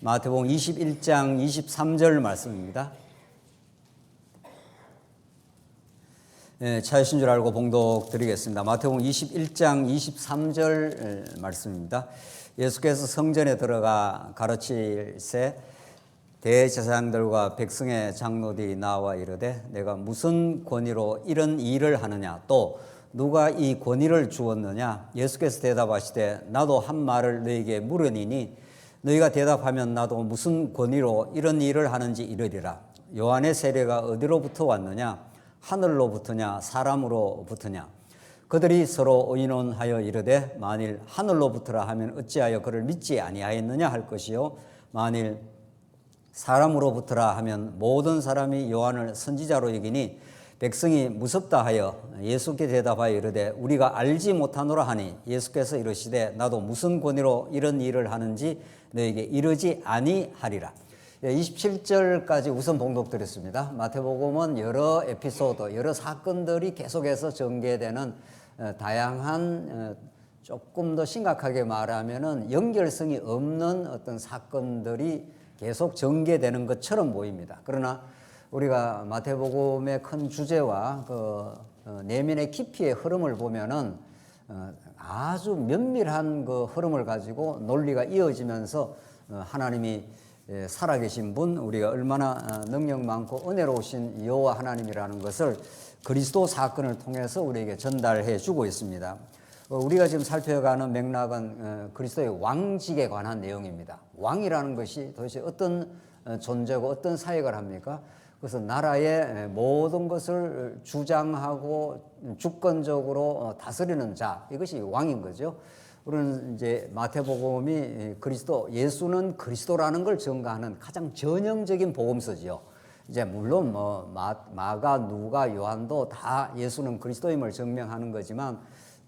마태복음 21장 23절 말씀입니다. 찾으신 줄 알고 봉독 드리겠습니다. 마태복음 21장 23절 말씀입니다. 예수께서 성전에 들어가 가르칠새 대제사장들과 백성의 장로들이 나와 이르되 내가 무슨 권위로 이런 일을 하느냐, 또 누가 이 권위를 주었느냐. 예수께서 대답하시되 나도 한 말을 너희에게 물으니니 너희가 대답하면 나도 무슨 권위로 이런 일을 하는지 이르리라. 요한의 세례가 어디로부터 왔느냐, 하늘로부터냐 사람으로부터냐. 그들이 서로 의논하여 이르되 만일 하늘로부터라 하면 어찌하여 그를 믿지 아니하였느냐 할 것이요, 만일 사람으로부터라 하면 모든 사람이 요한을 선지자로 여기니 백성이 무섭다 하여 예수께 대답하여 이르되 우리가 알지 못하노라 하니 예수께서 이르시되 나도 무슨 권위로 이런 일을 하는지 너에게 이르지 아니하리라. 27절까지 우선 봉독드렸습니다. 마태복음은 여러 에피소드, 여러 사건들이 계속해서 전개되는 다양한, 조금 더 심각하게 말하면은 연결성이 없는 어떤 사건들이 계속 전개되는 것처럼 보입니다. 그러나 우리가 마태복음의 큰 주제와 그 내면의 깊이의 흐름을 보면은 아주 면밀한 그 흐름을 가지고 논리가 이어지면서 하나님이 살아계신 분, 우리가 얼마나 능력 많고 은혜로우신 여호와 하나님이라는 것을 그리스도 사건을 통해서 우리에게 전달해 주고 있습니다. 우리가 지금 살펴가는 맥락은 그리스도의 왕직에 관한 내용입니다. 왕이라는 것이 도대체 어떤 존재고 어떤 사역을 합니까? 그래서 나라의 모든 것을 주장하고 주권적으로 다스리는 자, 이것이 왕인 거죠. 우리는 이제 마태복음이 그리스도, 예수는 그리스도라는 걸 증거하는 가장 전형적인 복음서지요. 이제 물론 마가, 누가, 요한도 다 예수는 그리스도임을 증명하는 거지만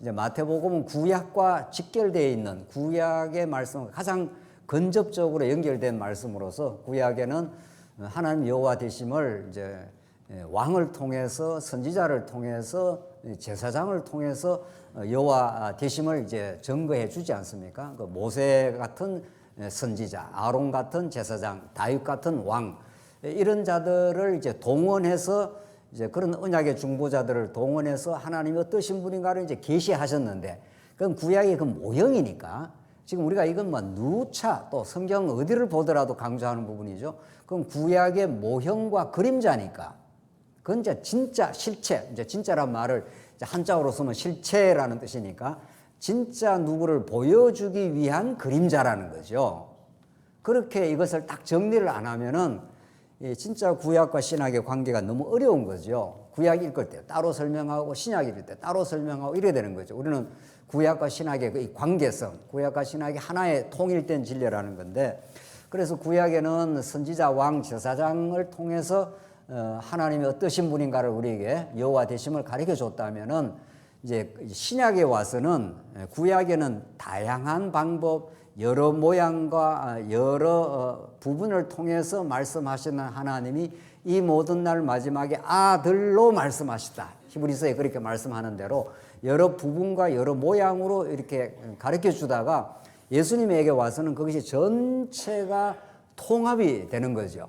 이제 마태복음은 구약과 직결되어 있는 구약의 말씀, 가장 근접적으로 연결된 말씀으로서 구약에는 하나님 여호와 되심을 이제 왕을 통해서, 선지자를 통해서, 제사장을 통해서 여호와 되심을 이제 증거해 주지 않습니까? 그 모세 같은 선지자, 아론 같은 제사장, 다윗 같은 왕, 이런 자들을 이제 동원해서 이제 그런 언약의 중보자들을 동원해서 하나님이 어떠신 분인가를 이제 계시하셨는데, 그건 구약의 그 모형이니까 지금 우리가 이건 뭐 누차 또 성경 어디를 보더라도 강조하는 부분이죠. 그건 구약의 모형과 그림자니까. 그건 이제 진짜 실체, 이제 진짜란 말을 한자어로 쓰면 실체라는 뜻이니까 진짜 누구를 보여주기 위한 그림자라는 거죠. 그렇게 이것을 딱 정리를 안 하면은 진짜 구약과 신약의 관계가 너무 어려운 거죠. 구약 읽을 때 따로 설명하고 신약 읽을 때 따로 설명하고 이래야 되는 거죠. 우리는 구약과 신약의 그 관계성, 구약과 신약이 하나의 통일된 진리라는 건데, 그래서 구약에는 선지자, 왕, 제사장을 통해서 하나님이 어떠신 분인가를 우리에게 여호와 되심을 가르쳐 줬다면은 이제 신약에 와서는 구약에는 다양한 방법, 여러 모양과 여러 부분을 통해서 말씀하시는 하나님이 이 모든 날 마지막에 아들로 말씀하시다. 히브리서에 그렇게 말씀하는 대로 여러 부분과 여러 모양으로 이렇게 가르쳐 주다가 예수님에게 와서는 그것이 전체가 통합이 되는 거죠.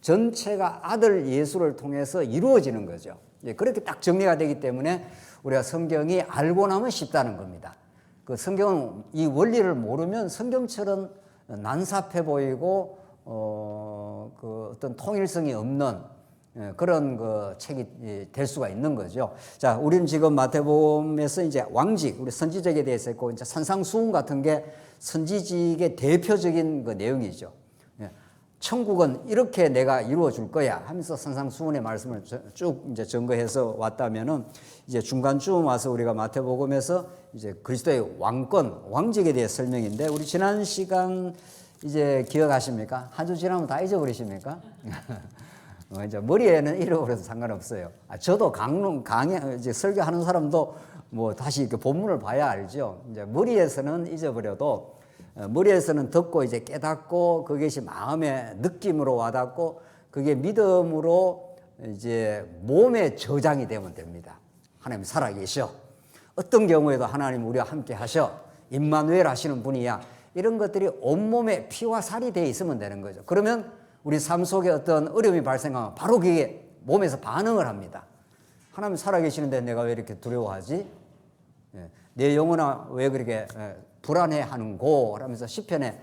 전체가 아들 예수를 통해서 이루어지는 거죠. 그렇게 딱 정리가 되기 때문에 우리가 성경이 알고 나면 쉽다는 겁니다. 그 성경은 이 원리를 모르면 성경처럼 난삽해 보이고 그 어떤 통일성이 없는 그런 그 책이 될 수가 있는 거죠. 자, 우리는 지금 마태복음에서 이제 왕직, 우리 선지직에 대해서 했고, 이제 산상수훈 같은 게 선지직의 대표적인 그 내용이죠. 천국은 이렇게 내가 이루어 줄 거야 하면서 산상수훈의 말씀을 쭉 이제 증거해서 왔다면은 이제 중간쯤 와서 우리가 마태복음에서 이제 그리스도의 왕권, 왕직에 대해 설명인데, 우리 지난 시간 이제 기억하십니까? 한 주 지나면 다 잊어버리십니까? 이제 머리에는 잃어버려도 상관없어요. 저도 강의 이제 설교하는 사람도 뭐 다시 이렇게 본문을 봐야 알죠. 이제 머리에서는 잊어버려도 머리에서는 듣고 이제 깨닫고 그것이 마음의 느낌으로 와닿고 그게 믿음으로 이제 몸에 저장이 되면 됩니다. 하나님 살아계셔. 어떤 경우에도 하나님 우리와 함께 하셔. 임마누엘 하시는 분이야. 이런 것들이 온몸에 피와 살이 되어 있으면 되는 거죠. 그러면 우리 삶 속에 어떤 어려움이 발생하면 바로 그게 몸에서 반응을 합니다. 하나님 살아계시는데 내가 왜 이렇게 두려워하지? 내 영혼아 왜 그렇게 불안해 하는고? 하면서 시편에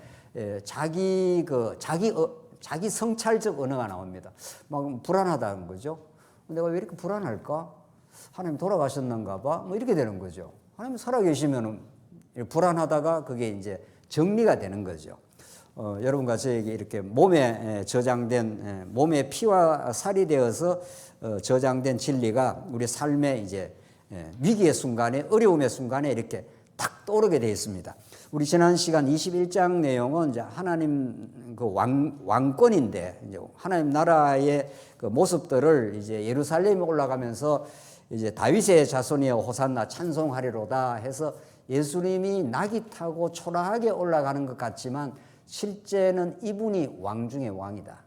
자기 성찰적 언어가 나옵니다. 막 불안하다는 거죠. 내가 왜 이렇게 불안할까? 하나님 돌아가셨는가 봐. 뭐 이렇게 되는 거죠. 하나님 살아계시면 불안하다가 그게 이제 정리가 되는 거죠. 여러분과 저에게 이렇게 몸에 저장된 몸에 피와 살이 되어서 저장된 진리가 우리 삶의 이제 위기의 순간에 어려움의 순간에 이렇게 탁 떠오르게 되어 있습니다. 우리 지난 시간 21장 내용은 이제 하나님 그 왕권인데 이제 하나님 나라의 그 모습들을 이제 예루살렘에 올라가면서 이제 다윗의 자손이여 호산나 찬송하리로다 해서 예수님이 낙이 타고 초라하게 올라가는 것 같지만 실제는 이분이 왕 중의 왕이다.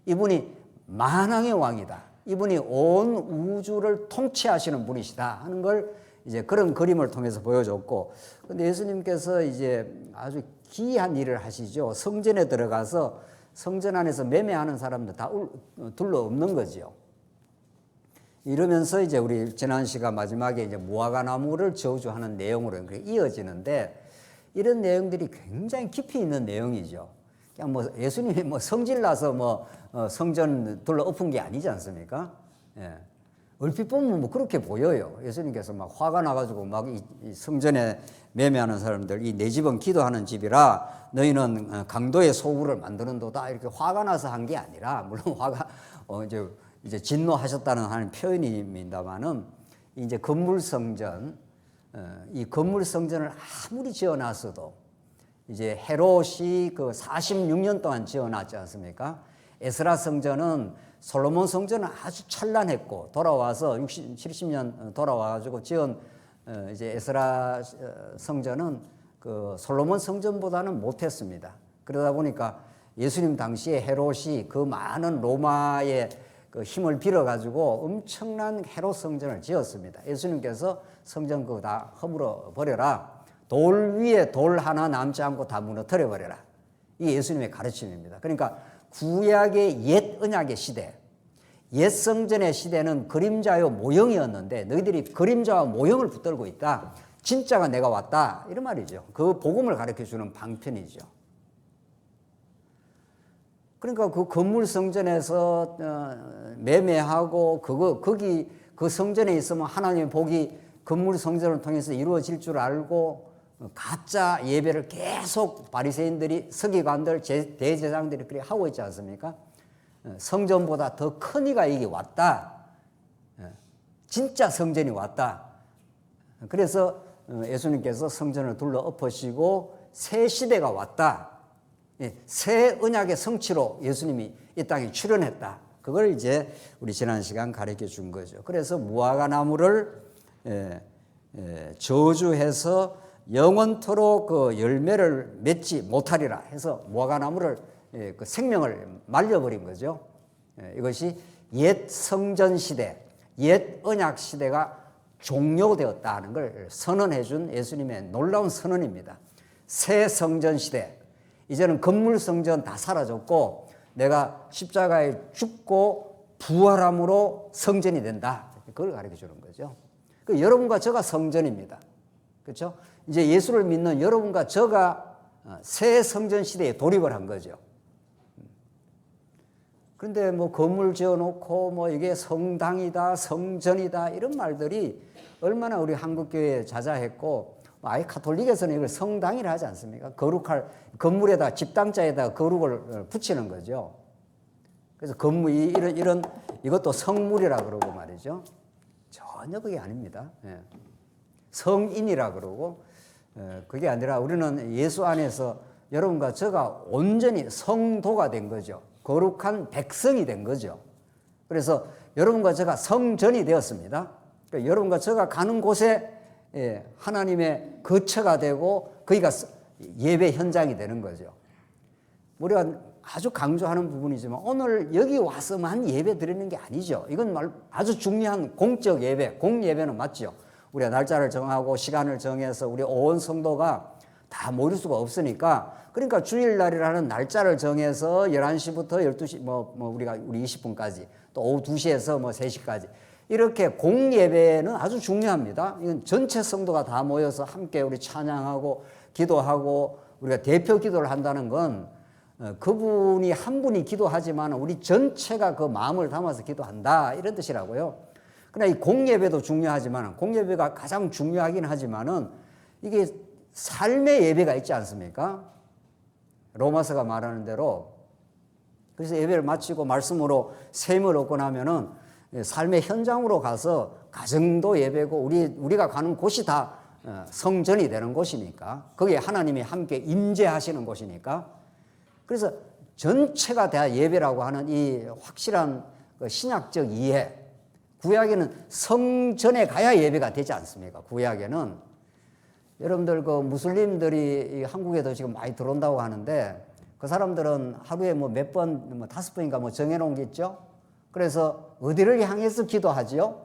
이분이 만왕의 왕이다. 이분이 온 우주를 통치하시는 분이시다 하는 걸 이제 그런 그림을 통해서 보여줬고, 근데 예수님께서 이제 아주 기이한 일을 하시죠. 성전에 들어가서 성전 안에서 매매하는 사람들 다 둘러 엎는 거죠. 이러면서 이제 우리 지난 시간 마지막에 이제 무화과 나무를 저주하는 내용으로 이어지는데, 이런 내용들이 굉장히 깊이 있는 내용이죠. 그냥 뭐 예수님이 뭐 성질 나서 성전 둘러 엎은 게 아니지 않습니까? 예. 얼핏 보면 뭐 그렇게 보여요. 예수님께서 막 화가 나가지고 막 이 성전에 매매하는 사람들, 이 내 집은 기도하는 집이라 너희는 강도의 소굴을 만드는도다 이렇게 화가 나서 한 게 아니라, 물론 화가 이제 진노하셨다는 하는 표현입니다만은 이제 건물 성전, 이 건물 성전을 아무리 지어놨어도 이제 헤롯이 그 46년 동안 지어놨지 않습니까? 에스라 성전은 솔로몬 성전은 아주 찬란했고 돌아와서 70년 돌아와가지고 지은 이제 에스라 성전은 그 솔로몬 성전보다는 못했습니다. 그러다 보니까 예수님 당시에 헤롯이 그 많은 로마의 그 힘을 빌어가지고 엄청난 헤롯 성전을 지었습니다. 예수님께서 성전 그거 다 허물어 버려라. 돌 위에 돌 하나 남지 않고 다 무너뜨려 버려라. 이게 예수님의 가르침입니다. 그러니까 구약의 옛 언약의 시대, 옛 성전의 시대는 그림자요 모형이었는데 너희들이 그림자와 모형을 붙들고 있다. 진짜가 내가 왔다. 이런 말이죠. 그 복음을 가르쳐주는 방편이죠. 그러니까 그 건물 성전에서 매매하고 거기 그 성전에 있으면 하나님의 복이 건물 성전을 통해서 이루어질 줄 알고 가짜 예배를 계속 바리새인들이, 서기관들, 대제사장들이 그렇게 하고 있지 않습니까? 성전보다 더 큰 이가 이게 왔다. 진짜 성전이 왔다. 그래서 예수님께서 성전을 둘러 엎으시고 새 시대가 왔다. 새 언약의 성취로 예수님이 이 땅에 출현했다. 그걸 이제 우리 지난 시간 가르쳐 준 거죠. 그래서 무화과 나무를 저주해서 영원토록 그 열매를 맺지 못하리라 해서 무화과 나무를 그 생명을 말려버린 거죠. 이것이 옛 성전 시대, 옛 언약 시대가 종료되었다는 걸 선언해 준 예수님의 놀라운 선언입니다. 새 성전 시대, 이제는 건물 성전 다 사라졌고 내가 십자가에 죽고 부활함으로 성전이 된다. 그걸 가르쳐 주는 거죠. 그 여러분과 저가 성전입니다. 그렇죠? 이제 예수를 믿는 여러분과 저가 새 성전 시대에 돌입을 한 거죠. 그런데 뭐 건물 지어놓고 뭐 이게 성당이다, 성전이다 이런 말들이 얼마나 우리 한국교회에 자자했고, 아예 카톨릭에서는 이걸 성당이라 하지 않습니까? 거룩할 건물에다 집당자에다 거룩을 붙이는 거죠. 그래서 건물 이것도 성물이라 그러고 말이죠. 전혀 그게 아닙니다. 성인이라 그러고 그게 아니라 우리는 예수 안에서 여러분과 저가 온전히 성도가 된 거죠. 거룩한 백성이 된 거죠. 그래서 여러분과 저가 성전이 되었습니다. 그러니까 여러분과 저가 가는 곳에 하나님의 거처가 되고 거기가 예배 현장이 되는 거죠. 우리가 아주 강조하는 부분이지만 오늘 여기 와서만 예배 드리는 게 아니죠. 이건 아주 중요한 공적 예배, 공예배는 맞죠. 우리가 날짜를 정하고 시간을 정해서 우리 온 성도가 다 모일 수가 없으니까 그러니까 주일날이라는 날짜를 정해서 11시부터 12시 우리 20분까지 또 오후 2시에서 3시까지 이렇게 공예배는 아주 중요합니다. 이건 전체 성도가 다 모여서 함께 우리 찬양하고 기도하고 우리가 대표 기도를 한다는 건 그분이 한 분이 기도하지만 우리 전체가 그 마음을 담아서 기도한다 이런 뜻이라고요. 그러나 이 공예배도 중요하지만 공예배가 가장 중요하긴 하지만은 이게 삶의 예배가 있지 않습니까? 로마서가 말하는 대로 그래서 예배를 마치고 말씀으로 셈을 얻고 나면은 삶의 현장으로 가서 가정도 예배고 우리가 가는 곳이 다 성전이 되는 곳이니까 거기에 하나님이 함께 임재하시는 곳이니까 그래서 전체가 다 예배라고 하는 이 확실한 신약적 이해 구약에는 성전에 가야 예배가 되지 않습니까? 구약에는 여러분들 그 무슬림들이 한국에도 지금 많이 들어온다고 하는데 그 사람들은 하루에 몇 번, 5번인가 정해놓은 게 있죠. 그래서 어디를 향해서 기도하지요?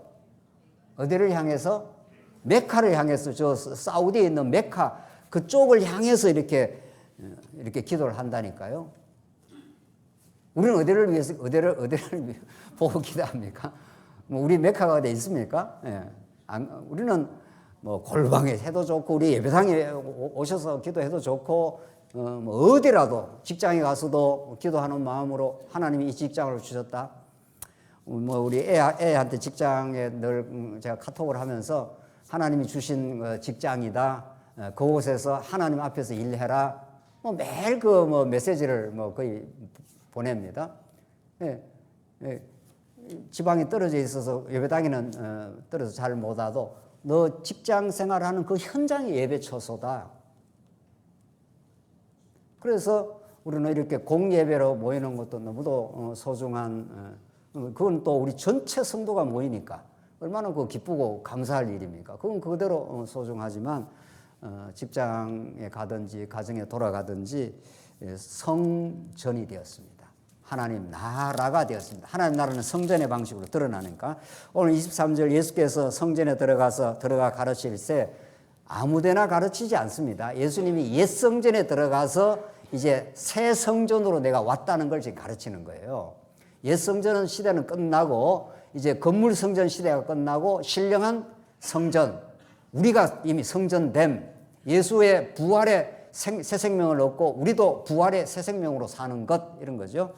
어디를 향해서? 메카를 향해서 저 사우디에 있는 메카 그쪽을 향해서 이렇게 기도를 한다니까요. 우리는 어디를 위해서 어디를 보고 기도합니까? 우리 메카가 어디 있습니까? 예. 우리는 골방에 해도 좋고 우리 예배당에 오셔서 기도해도 좋고 어디라도 직장에 가서도 기도하는 마음으로 하나님이 이 직장을 주셨다. 우리 애한테 직장에 늘 제가 카톡을 하면서 하나님이 주신 직장이다. 그곳에서 하나님 앞에서 일해라. 매일 그 메시지를 거의 보냅니다. 예, 예. 지방에 떨어져 있어서 예배당에는 떨어져 잘 못 와도 너 직장 생활하는 그 현장이 예배 처소다. 그래서 우리는 이렇게 공예배로 모이는 것도 너무도 소중한 그건 또 우리 전체 성도가 모이니까 얼마나 그 기쁘고 감사할 일입니까? 그건 그대로 소중하지만 직장에 가든지 가정에 돌아가든지 성전이 되었습니다. 하나님 나라가 되었습니다. 하나님 나라는 성전의 방식으로 드러나니까 오늘 23절 예수께서 성전에 들어가 가르칠 때 아무데나 가르치지 않습니다. 예수님이 옛 성전에 들어가서 이제 새 성전으로 내가 왔다는 걸 지금 가르치는 거예요. 옛 성전 시대는 끝나고 이제 건물 성전 시대가 끝나고 신령한 성전 우리가 이미 성전됨 예수의 부활의 새 생명을 얻고 우리도 부활의 새 생명으로 사는 것 이런 거죠.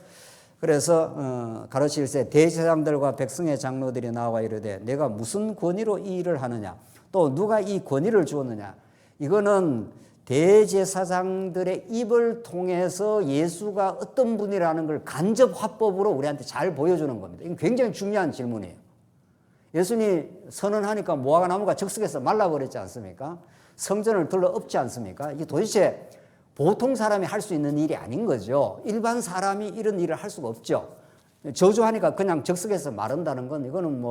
그래서 가르칠 때 대제사장들과 백성의 장로들이 나와 이르되 내가 무슨 권위로 이 일을 하느냐 또 누가 이 권위를 주었느냐 이거는 대제사장들의 입을 통해서 예수가 어떤 분이라는 걸 간접 화법으로 우리한테 잘 보여주는 겁니다. 이건 굉장히 중요한 질문이에요. 예수님이 선언하니까 무화과 나무가 적석에서 말라버렸지 않습니까? 성전을 둘러 엎지 않습니까? 이게 도대체 보통 사람이 할 수 있는 일이 아닌 거죠. 일반 사람이 이런 일을 할 수가 없죠. 저주하니까 그냥 적석에서 마른다는 건 이거는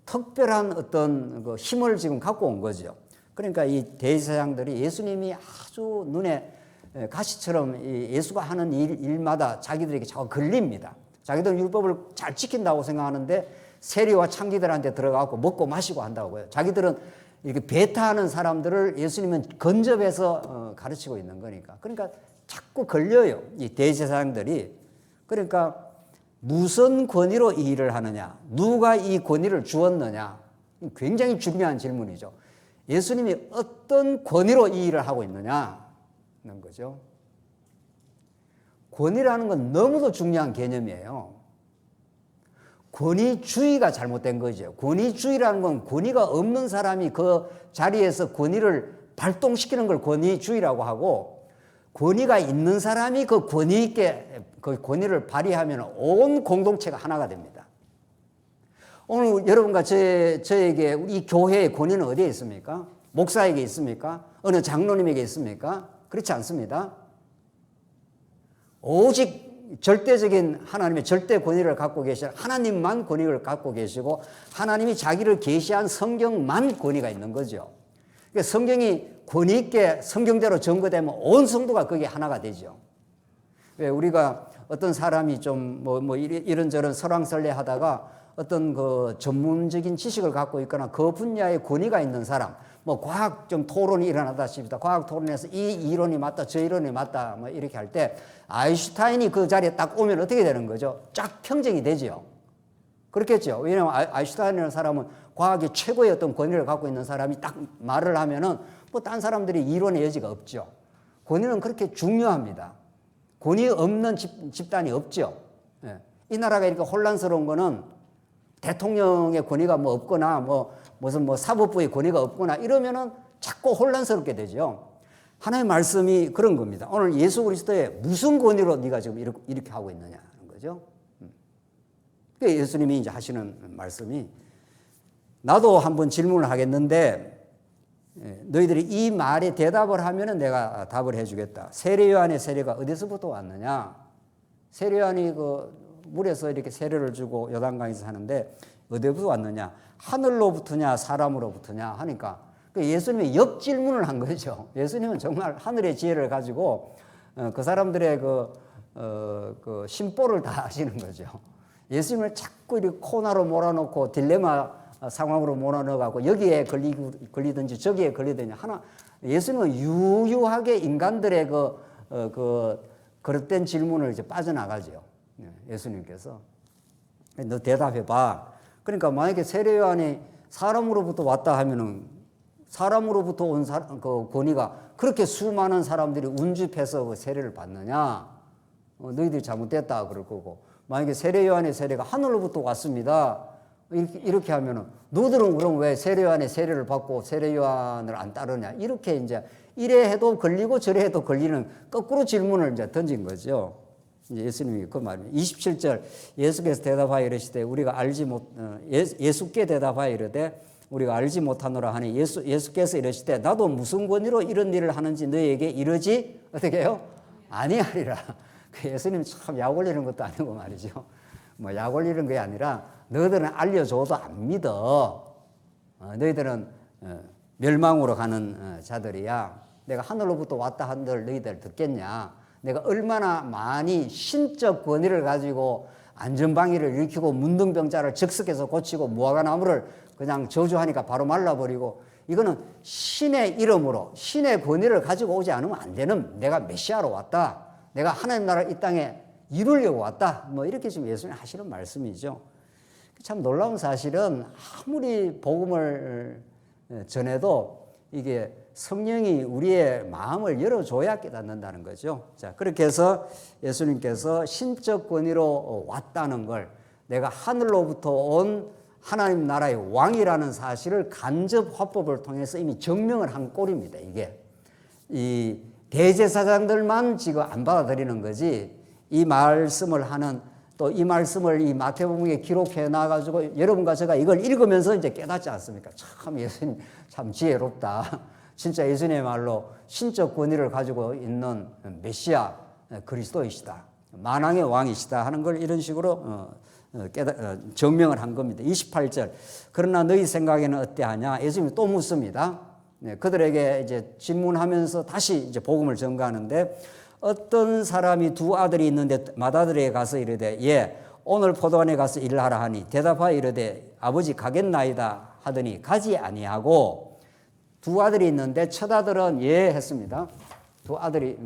특별한 어떤 그 힘을 지금 갖고 온 거죠. 그러니까 이 대제사장들이 예수님이 아주 눈에 가시처럼 예수가 하는 일마다 자기들에게 자꾸 걸립니다. 자기들은 율법을 잘 지킨다고 생각하는데 세리와 창기들한테 들어가고 먹고 마시고 한다고요. 자기들은 이렇게 배타하는 사람들을 예수님은 건접해서 가르치고 있는 거니까. 그러니까 자꾸 걸려요. 이 대제사장들이. 그러니까 무슨 권위로 이 일을 하느냐? 누가 이 권위를 주었느냐? 굉장히 중요한 질문이죠. 예수님이 어떤 권위로 이 일을 하고 있느냐는 거죠. 권위라는 건 너무도 중요한 개념이에요. 권위주의가 잘못된 거죠. 권위주의라는 건 권위가 없는 사람이 그 자리에서 권위를 발동시키는 걸 권위주의라고 하고 권위가 있는 사람이 그 권위 있게 그 권위를 발휘하면 온 공동체가 하나가 됩니다. 오늘 여러분과 저에게 이 교회의 권위는 어디에 있습니까? 목사에게 있습니까? 어느 장로님에게 있습니까? 그렇지 않습니다. 오직 절대적인 하나님의 절대 권위를 갖고 계시는 하나님만 권위를 갖고 계시고 하나님이 자기를 계시한 성경만 권위가 있는 거죠. 그러니까 성경이 권위 있게 성경대로 전거되면 온 성도가 거기에 하나가 되죠. 왜 우리가 어떤 사람이 좀 이런저런 설왕설래 하다가 어떤 그 전문적인 지식을 갖고 있거나 그 분야에 권위가 있는 사람, 뭐 과학 좀 토론이 일어나다 싶다. 과학 토론에서 이 이론이 맞다, 저 이론이 맞다, 뭐 이렇게 할 때 아인슈타인이 그 자리에 딱 오면 어떻게 되는 거죠? 쫙 평정이 되죠. 그렇겠죠. 왜냐하면 아인슈타인이라는 사람은 과학의 최고의 어떤 권위를 갖고 있는 사람이 딱 말을 하면은 뭐 딴 사람들이 이론의 여지가 없죠. 권위는 그렇게 중요합니다. 권위 없는 집단이 없죠. 예. 이 나라가 이렇게 혼란스러운 거는 대통령의 권위가 뭐 없거나 무슨 사법부의 권위가 없거나 이러면은 자꾸 혼란스럽게 되죠. 하나님의 말씀이 그런 겁니다. 오늘 예수 그리스도의 무슨 권위로 네가 지금 이렇게 하고 있느냐 하는 거죠. 예수님이 이제 하시는 말씀이 나도 한번 질문을 하겠는데 너희들이 이 말에 대답을 하면은 내가 답을 해주겠다. 세례 요한의 세례가 어디서부터 왔느냐? 세례 요한이 그 물에서 이렇게 세례를 주고 요단강에서 하는데 어디부터 왔느냐? 하늘로부터냐 사람으로부터냐 하니까 예수님이 역질문을 한 거죠. 예수님은 정말 하늘의 지혜를 가지고 그 사람들의 그 심보를 다 아시는 거죠. 예수님을 자꾸 이렇게 코너로 몰아놓고 딜레마 상황으로 몰아넣어가고 여기에 걸리든지 저기에 걸리든지 예수님은 유유하게 인간들의 그 그릇된 질문을 이제 빠져나가죠. 예수님께서 너 대답해봐. 그러니까 만약에 세례 요한이 사람으로부터 왔다 하면은 사람으로부터 온 그 권위가 그렇게 수많은 사람들이 운집해서 그 세례를 받느냐? 너희들이 잘못됐다 그럴 거고 만약에 세례 요한의 세례가 하늘로부터 왔습니다. 이렇게 하면은 너희들은 그럼 왜 세례 요한의 세례를 받고 세례 요한을 안 따르냐? 이렇게 이제 이래 해도 걸리고 저래 해도 걸리는 거꾸로 질문을 이제 던진 거죠. 이제 예수님이 그 말입니다. 27절 예수께서 대답하여 이르시되 우리가 알지 못 예수께 대답하여 이르되 우리가 알지 못하노라 하니 예수께서 이르시되 나도 무슨 권위로 이런 일을 하는지 너희에게 이르지 어떻게 해요? 아니하리라. 예수님 참 약 올리는 것도 아니고 말이죠. 뭐 약 올리는 게 아니라 너희들은 알려줘도 안 믿어. 너희들은 멸망으로 가는 자들이야. 내가 하늘로부터 왔다 한들 너희들 듣겠냐. 내가 얼마나 많이 신적 권위를 가지고 안전방위를 일으키고 문둥병자를 즉석에서 고치고 무화과나무를 그냥 저주하니까 바로 말라버리고 이거는 신의 이름으로 신의 권위를 가지고 오지 않으면 안 되는 내가 메시아로 왔다. 내가 하나님 나라 이 땅에 이루려고 왔다. 뭐 이렇게 지금 예수님이 하시는 말씀이죠. 참 놀라운 사실은 아무리 복음을 전해도 이게 성령이 우리의 마음을 열어줘야 깨닫는다는 거죠. 자, 그렇게 해서 예수님께서 신적 권위로 왔다는 걸 내가 하늘로부터 온 하나님 나라의 왕이라는 사실을 간접 화법을 통해서 이미 증명을 한 꼴입니다. 이게 이 대제사장들만 지금 안 받아들이는 거지 이 말씀을 하는 또 이 말씀을 이 마태복음에 기록해 놔가지고 여러분과 제가 이걸 읽으면서 이제 깨닫지 않습니까? 참 예수님 참 지혜롭다. 진짜 예수님의 말로 신적 권위를 가지고 있는 메시아 그리스도이시다. 만왕의 왕이시다 하는 걸 이런 식으로 증명을 한 겁니다. 28절. 그러나 너희 생각에는 어때하냐? 예수님이 또 묻습니다. 그들에게 이제 질문하면서 다시 이제 복음을 전가하는데 어떤 사람이 두 아들이 있는데 맏아들에게 가서 이르되 예 오늘 포도원에 가서 일하라 하니 대답하여 이르되 아버지 가겠나이다 하더니 가지 아니하고 두 아들이 있는데 첫 아들은 예 했습니다. 두 아들이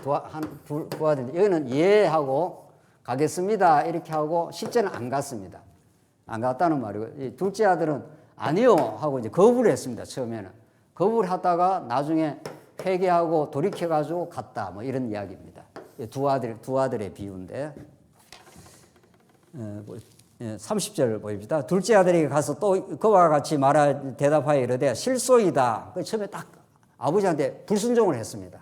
두 아들 여기는 예 하고 가겠습니다 이렇게 하고 실제는 안 갔습니다. 안 갔다는 말이고 둘째 아들은 아니요 하고 이제 거부를 했습니다. 처음에는 거부를 하다가 나중에 회개하고 돌이켜가지고 갔다 뭐 이런 이야기입니다. 두 아들의 비유인데 30절 보입니다. 둘째 아들에게 가서 또 그와 같이 대답하여 이르되 실소이다. 처음에 딱 아버지한테 불순종을 했습니다.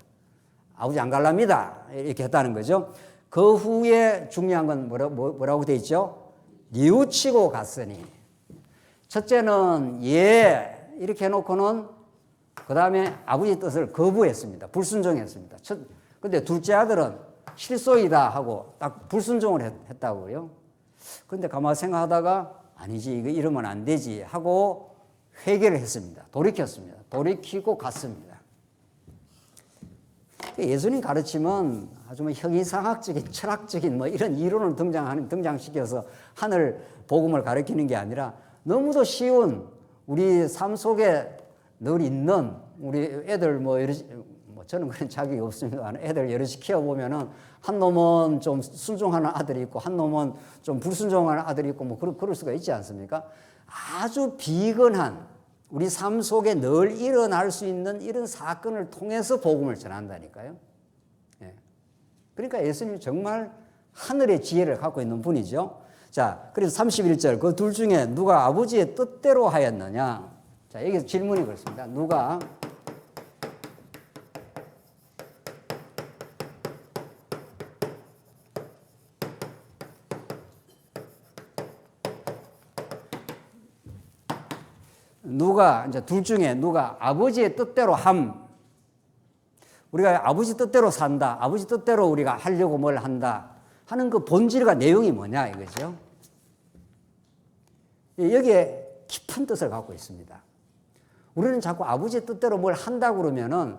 아버지 안 갈랍니다. 이렇게 했다는 거죠. 그 후에 중요한 건 뭐라고 되어 있죠? 뉘우치고 갔으니 첫째는 예 이렇게 해놓고는 그 다음에 아버지 뜻을 거부했습니다. 불순종했습니다. 근데 둘째 아들은 실소이다 하고 딱 불순종을 했다고요. 근데 가만히 생각하다가 아니지 이거 이러면 안 되지 하고 회개를 했습니다. 돌이켰습니다. 돌이키고 갔습니다. 예수님 가르침은 아주 형이상학적인 철학적인 뭐 이런 이론을 등장시켜서 하늘 복음을 가르치는 게 아니라 너무도 쉬운 우리 삶 속에 늘 있는 우리 애들 저는 그런 자격이 없습니다. 애들 여럿이 키워보면은 한 놈은 좀 순종하는 아들이 있고 한 놈은 좀 불순종하는 아들이 있고 뭐 그럴 수가 있지 않습니까? 아주 비근한 우리 삶 속에 늘 일어날 수 있는 이런 사건을 통해서 복음을 전한다니까요. 예. 그러니까 예수님이 정말 하늘의 지혜를 갖고 있는 분이죠. 자, 그래서 31절 그 둘 중에 누가 아버지의 뜻대로 하였느냐? 자, 여기서 질문이 그렇습니다. 이제 둘 중에 누가 아버지의 뜻대로 우리가 아버지 뜻대로 산다, 아버지 뜻대로 우리가 하려고 뭘 한다 하는 그 본질과 내용이 뭐냐 이거죠. 여기에 깊은 뜻을 갖고 있습니다. 우리는 자꾸 아버지의 뜻대로 뭘 한다고 그러면은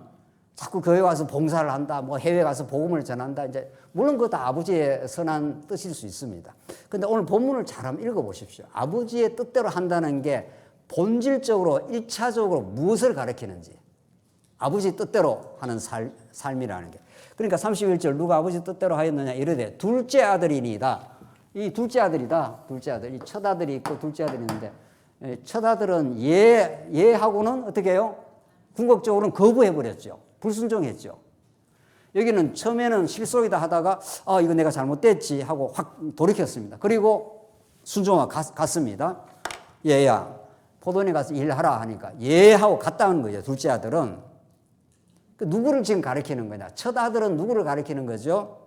자꾸 교회 와서 봉사를 한다, 뭐 해외 가서 복음을 전한다. 이제 물론 그거 다 아버지의 선한 뜻일 수 있습니다. 근데 오늘 본문을 잘 한번 읽어보십시오. 아버지의 뜻대로 한다는 게 본질적으로 1차적으로 무엇을 가리키는지, 아버지 뜻대로 하는 삶이라는 게. 그러니까 31절 누가 아버지 뜻대로 하였느냐 이르되 둘째 아들이니이다. 이 둘째 아들이다. 둘째 아들. 이 첫 아들이 있고 둘째 아들이 있는데 첫 아들은 얘하고는 어떻게 해요? 궁극적으로는 거부해버렸죠. 불순종했죠. 여기는 처음에는 실속이다 하다가 이거 내가 잘못됐지 하고 확 돌이켰습니다. 그리고 순종하고 갔습니다. 얘야 포도원에 가서 일하라 하니까 하고 갔다는 거죠. 둘째 아들은. 누구를 지금 가리키는 거냐? 첫 아들은 누구를 가리키는 거죠?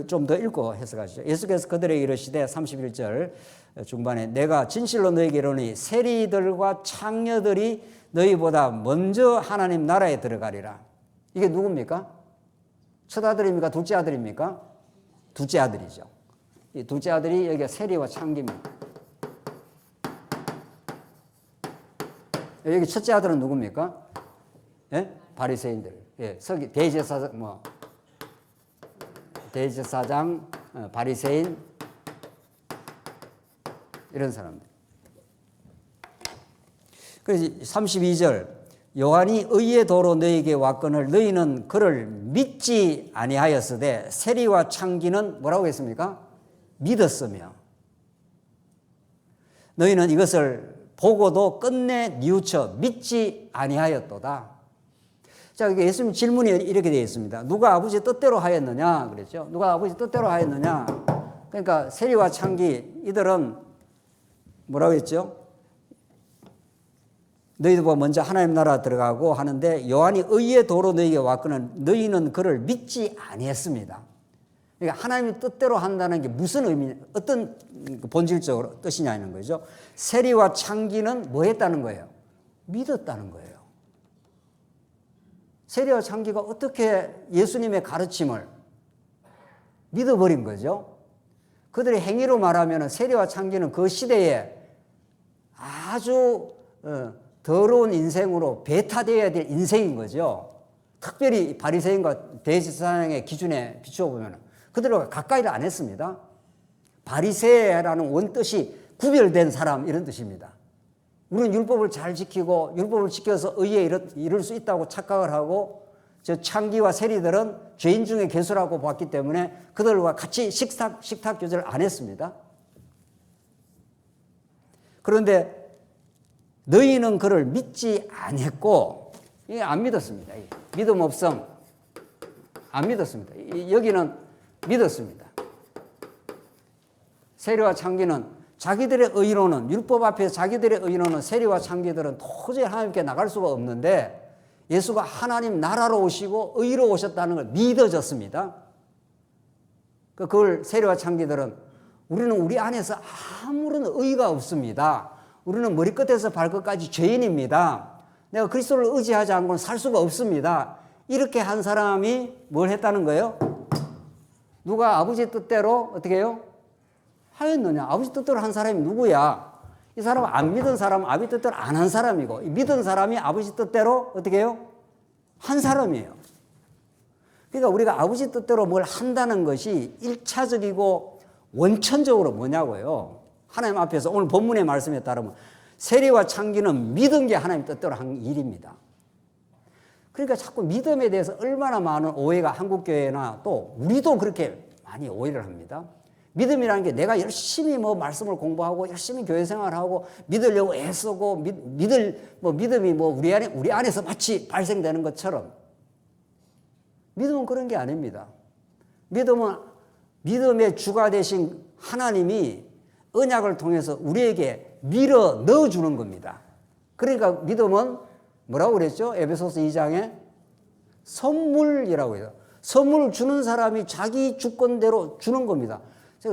좀 더 읽고 해석하시죠. 예수께서 그들에게 이르시되 31절 중반에 내가 진실로 너희에게 이르노니 세리들과 창녀들이 너희보다 먼저 하나님 나라에 들어가리라. 이게 누굽니까? 첫 아들입니까? 둘째 아들입니까? 둘째 아들이죠. 이 둘째 아들이 여기가 세리와 창기입니다. 여기 첫째 아들은 누굽니까? 예? 바리새인들. 예, 대제사장, 바리새인 이런 사람들. 그래서 32절 요한이 의의 도로 너희에게 왔거늘 너희는 그를 믿지 아니하였으되 세리와 창기는 뭐라고 했습니까? 믿었으며 너희는 이것을 보고도 끝내 뉘우쳐 믿지 아니하였도다. 자, 예수님 질문이 이렇게 되어 있습니다. 누가 아버지 뜻대로 하였느냐? 그랬죠. 누가 아버지 뜻대로 하였느냐? 그러니까 세리와 창기 이들은 뭐라고 했죠? 너희들보다 먼저 하나님 나라 들어가고 하는데 요한이 의의 도로 너희에게 왔거늘 너희는 그를 믿지 아니했습니다. 그러니까 하나님의 뜻대로 한다는 게 무슨 의미, 어떤 본질적으로 뜻이냐는 거죠. 세리와 창기는 뭐 했다는 거예요? 믿었다는 거예요. 세리와 창기가 어떻게 예수님의 가르침을 믿어버린 거죠? 그들의 행위로 말하면 세리와 창기는 그 시대에 아주 더러운 인생으로 배타되어야 될 인생인 거죠. 특별히 바리새인과 대제사장의 기준에 비추어 보면 그들과 가까이를 안 했습니다. 바리새라는 원뜻이 구별된 사람 이런 뜻입니다. 우리는 율법을 잘 지키고 율법을 지켜서 의에 이룰 수 있다고 착각을 하고 저 창기와 세리들은 죄인 중에 괴수라고 봤기 때문에 그들과 같이 식탁 교제를 안 했습니다. 그런데 너희는 그를 믿지 아니했고 이게 안 믿었습니다. 믿음 없음 안 믿었습니다. 여기는 믿었습니다. 세리와 창기는 자기들의 의로는 율법 앞에서 자기들의 의로는 세리와 창기들은 도저히 하나님께 나갈 수가 없는데 예수가 하나님 나라로 오시고 의로 오셨다는 걸 믿어졌습니다. 그걸 세리와 창기들은 우리는 우리 안에서 아무런 의가 없습니다. 우리는 머리끝에서 발끝까지 죄인입니다. 내가 그리스도를 의지하지 않고는 살 수가 없습니다. 이렇게 한 사람이 뭘 했다는 거예요? 누가 아버지 뜻대로 어떻게 해요? 하였느냐? 아버지 뜻대로 한 사람이 누구야? 이 사람은 안 믿은 사람은 아버지 뜻대로 안 한 사람이고 믿은 사람이 아버지 뜻대로 어떻게 해요? 한 사람이에요. 그러니까 우리가 아버지 뜻대로 뭘 한다는 것이 1차적이고 원천적으로 뭐냐고요? 하나님 앞에서 오늘 본문의 말씀에 따르면 세리와 창기는 믿은 게 하나님 뜻대로 한 일입니다. 그러니까 자꾸 믿음에 대해서 얼마나 많은 오해가 한국교회나 또 우리도 그렇게 많이 오해를 합니다. 믿음이라는 게 내가 열심히 뭐 말씀을 공부하고 열심히 교회 생활하고 믿으려고 애쓰고 믿음이 뭐 우리 안에서 마치 발생되는 것처럼 믿음은 그런 게 아닙니다. 믿음은 믿음의 주가 되신 하나님이 언약을 통해서 우리에게 밀어 넣어주는 겁니다. 그러니까 믿음은 뭐라고 그랬죠? 에베소서 2장에 선물이라고 해요. 선물을 주는 사람이 자기 주권대로 주는 겁니다.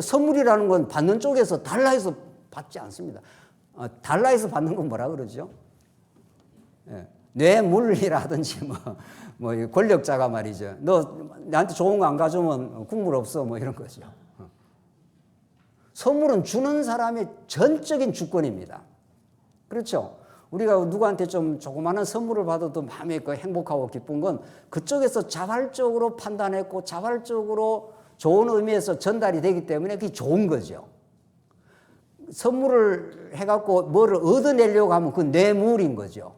선물이라는 건 받는 쪽에서 달라해서 받지 않습니다. 달라해서 받는 건 뭐라 그러죠? 뇌물이라든지 뭐 권력자가 말이죠. 너 나한테 좋은 거 안 가져오면 국물 없어 뭐 이런 거죠. 선물은 주는 사람의 전적인 주권입니다. 그렇죠? 우리가 누구한테 좀 조그마한 선물을 받아도 마음에 있고 행복하고 기쁜 건 그쪽에서 자발적으로 판단했고 자발적으로 좋은 의미에서 전달이 되기 때문에 그게 좋은 거죠. 선물을 해갖고 뭐를 얻어내려고 하면 그 뇌물인 거죠.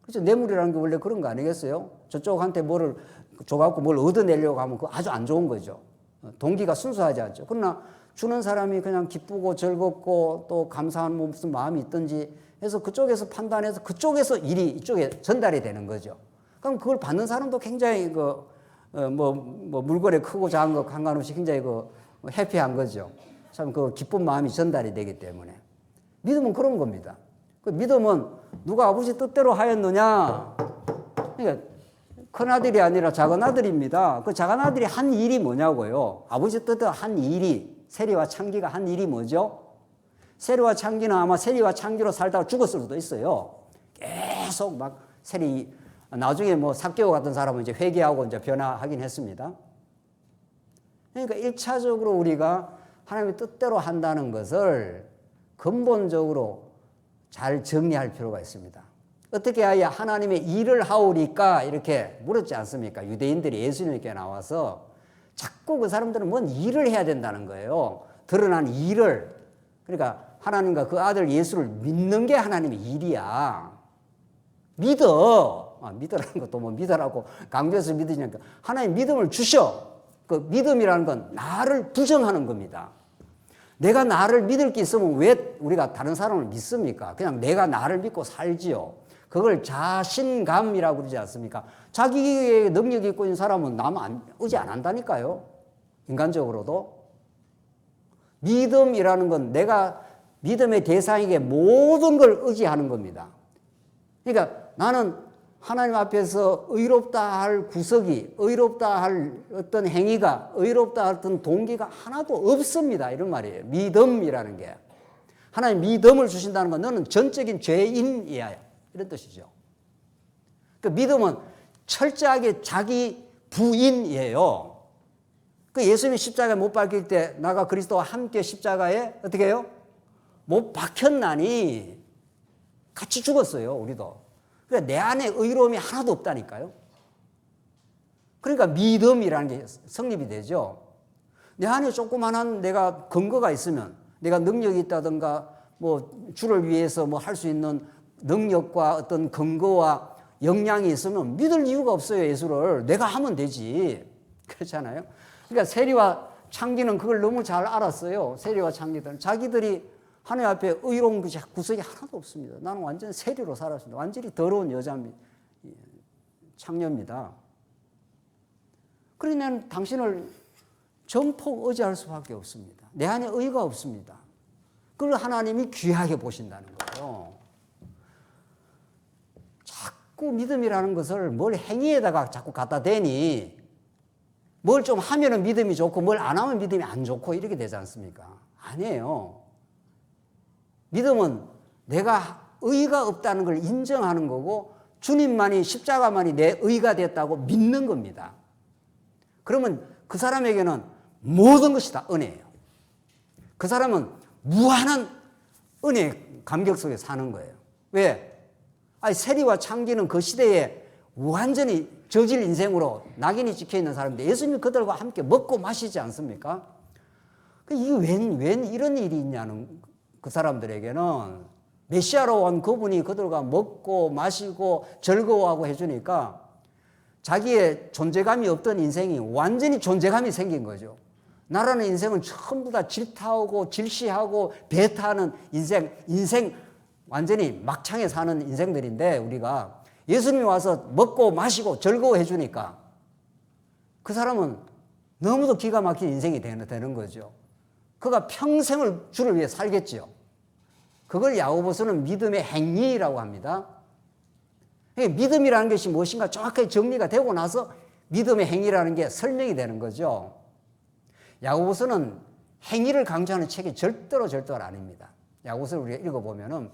그렇죠? 뇌물이라는 게 원래 그런 거 아니겠어요? 저쪽한테 뭐를 줘갖고 뭘 얻어내려고 하면 그거 아주 안 좋은 거죠. 동기가 순수하지 않죠. 그러나 주는 사람이 그냥 기쁘고 즐겁고 또 감사한 무슨 마음이 있든지 해서 그쪽에서 판단해서 그쪽에서 일이 이쪽에 전달이 되는 거죠. 그럼 그걸 받는 사람도 굉장히 물건에 크고 작은 거 상관없이 굉장히 해피한 거죠. 참 기쁜 마음이 전달이 되기 때문에. 믿음은 그런 겁니다. 그 믿음은 누가 아버지 뜻대로 하였느냐? 그러니까 큰아들이 아니라 작은아들입니다. 그 작은아들이 한 일이 뭐냐고요? 아버지 뜻대로 한 일이, 세리와 창기가 한 일이 뭐죠? 세리와 창기는 아마 세리와 창기로 살다가 죽었을 수도 있어요. 계속 막 세리, 나중에 삭개오 같은 사람은 이제 회개하고 이제 변화하긴 했습니다. 그러니까 1차적으로 우리가 하나님의 뜻대로 한다는 것을 근본적으로 잘 정리할 필요가 있습니다. 어떻게 해야 하나님의 일을 하오리까 이렇게 물었지 않습니까? 유대인들이 예수님께 나와서 자꾸 그 사람들은 뭔 일을 해야 된다는 거예요. 드러난 일을. 그러니까 하나님과 그 아들 예수를 믿는 게 하나님의 일이야. 믿어. 믿으라는 것도 믿으라고 강조해서 믿으니까 하나님 믿음을 주셔. 그 믿음이라는 건 나를 부정하는 겁니다. 내가 나를 믿을 게 있으면 왜 우리가 다른 사람을 믿습니까? 그냥 내가 나를 믿고 살지요. 그걸 자신감이라고 그러지 않습니까? 자기의 능력이 있고 있는 사람은 남 의지 안 한다니까요. 인간적으로도. 믿음이라는 건 내가 믿음의 대상에게 모든 걸 의지하는 겁니다. 그러니까 나는 하나님 앞에서 의롭다 할 구석이, 의롭다 할 어떤 행위가, 의롭다 할 어떤 동기가 하나도 없습니다. 이런 말이에요. 믿음이라는 게. 하나님 믿음을 주신다는 건 너는 전적인 죄인이야. 이런 뜻이죠. 그 믿음은 철저하게 자기 부인이에요. 그 예수님이 십자가에 못 박힐 때 나가 그리스도와 함께 십자가에 어떻게 해요? 못 박혔나니 같이 죽었어요. 우리도. 그러니까 내 안에 의로움이 하나도 없다니까요. 그러니까 믿음이라는 게 성립이 되죠. 내 안에 조그만한 내가 근거가 있으면 내가 능력이 있다든가 주를 위해서 할 수 있는 능력과 어떤 근거와 역량이 있으면 믿을 이유가 없어요. 예수를. 내가 하면 되지. 그렇잖아요. 그러니까 세리와 창기는 그걸 너무 잘 알았어요. 세리와 창기들은. 자기들이 하나님 앞에 의로운 구석이 하나도 없습니다. 나는 완전 세리로 살았습니다. 완전히 더러운 여자입니다. 창녀입니다. 그러니 나는 당신을 전폭 의지할 수밖에 없습니다. 내 안에 의가 없습니다. 그걸 하나님이 귀하게 보신다는 거예요. 자꾸 믿음이라는 것을 뭘 행위에다가 자꾸 갖다 대니 뭘 좀 하면은 믿음이 좋고 뭘 안 하면 믿음이 안 좋고 이렇게 되지 않습니까? 아니에요. 믿음은 내가 의가 없다는 걸 인정하는 거고 주님만이 십자가만이 내 의가 됐다고 믿는 겁니다. 그러면 그 사람에게는 모든 것이 다 은혜예요. 그 사람은 무한한 은혜의 감격 속에 사는 거예요. 왜? 세리와 창기는 그 시대에 완전히 저질 인생으로 낙인이 찍혀있는 사람인데 예수님이 그들과 함께 먹고 마시지 않습니까? 이게 웬 이런 일이 있냐는 그 사람들에게는 메시아로 온 그분이 그들과 먹고 마시고 즐거워하고 해주니까 자기의 존재감이 없던 인생이 완전히 존재감이 생긴 거죠. 나라는 인생은 전부 다 질타하고 질시하고 배타하는 인생 완전히 막창에 사는 인생들인데, 우리가 예수님이 와서 먹고 마시고 즐거워해 주니까 그 사람은 너무도 기가 막힌 인생이 되는 거죠. 그가 평생을 주를 위해 살겠죠. 그걸 야고보서는 믿음의 행위라고 합니다. 믿음이라는 것이 무엇인가 정확하게 정리가 되고 나서 믿음의 행위라는 게 설명이 되는 거죠. 야고보서는 행위를 강조하는 책이 절대로 아닙니다. 야고보서를 우리가 읽어보면은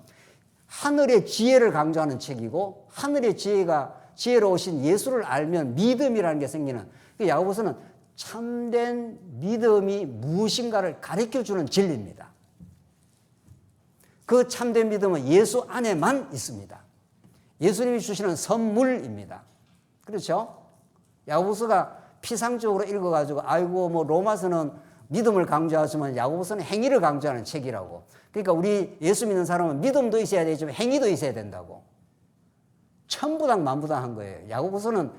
하늘의 지혜를 강조하는 책이고, 하늘의 지혜로 오신 예수를 알면 믿음이라는 게 생기는, 야고보서는 참된 믿음이 무엇인가를 가르쳐주는 진리입니다. 그 참된 믿음은 예수 안에만 있습니다. 예수님이 주시는 선물입니다. 그렇죠? 야고보서가 피상적으로 읽어가지고 아이고 뭐 로마서는 믿음을 강조하지만 야고보서는 행위를 강조하는 책이라고. 그러니까 우리 예수 믿는 사람은 믿음도 있어야 되지만 행위도 있어야 된다고. 천부당 만부당한 거예요. 야고보서는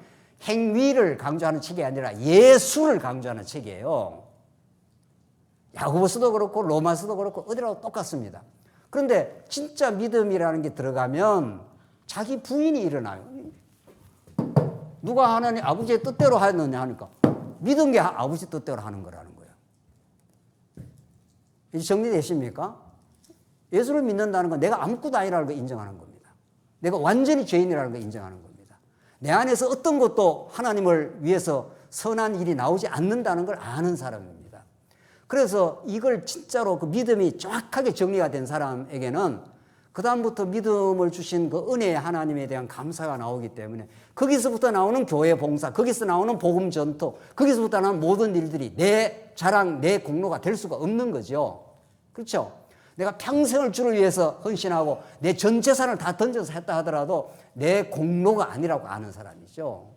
행위를 강조하는 책이 아니라 예수를 강조하는 책이에요. 야고보서도 그렇고 로마서도 그렇고 어디라도 똑같습니다. 그런데 진짜 믿음이라는 게 들어가면 자기 부인이 일어나요. 누가 하나님 아버지의 뜻대로 하느냐 하니까 믿은 게 아버지 뜻대로 하는 거라는 거예요. 이제 정리되십니까? 예수를 믿는다는 건 내가 아무것도 아니라는 걸 인정하는 겁니다. 내가 완전히 죄인이라는 걸 인정하는 겁니다. 내 안에서 어떤 것도 하나님을 위해서 선한 일이 나오지 않는다는 걸 아는 사람입니다. 그래서 이걸 진짜로 그 믿음이 정확하게 정리가 된 사람에게는 그 다음부터 믿음을 주신 그 은혜의 하나님에 대한 감사가 나오기 때문에 거기서부터 나오는 교회 봉사, 거기서 나오는 복음 전토, 거기서부터 나오는 모든 일들이 내 자랑, 내 공로가 될 수가 없는 거죠. 그렇죠? 내가 평생을 주를 위해서 헌신하고 내 전 재산을 다 던져서 했다 하더라도 내 공로가 아니라고 아는 사람이죠.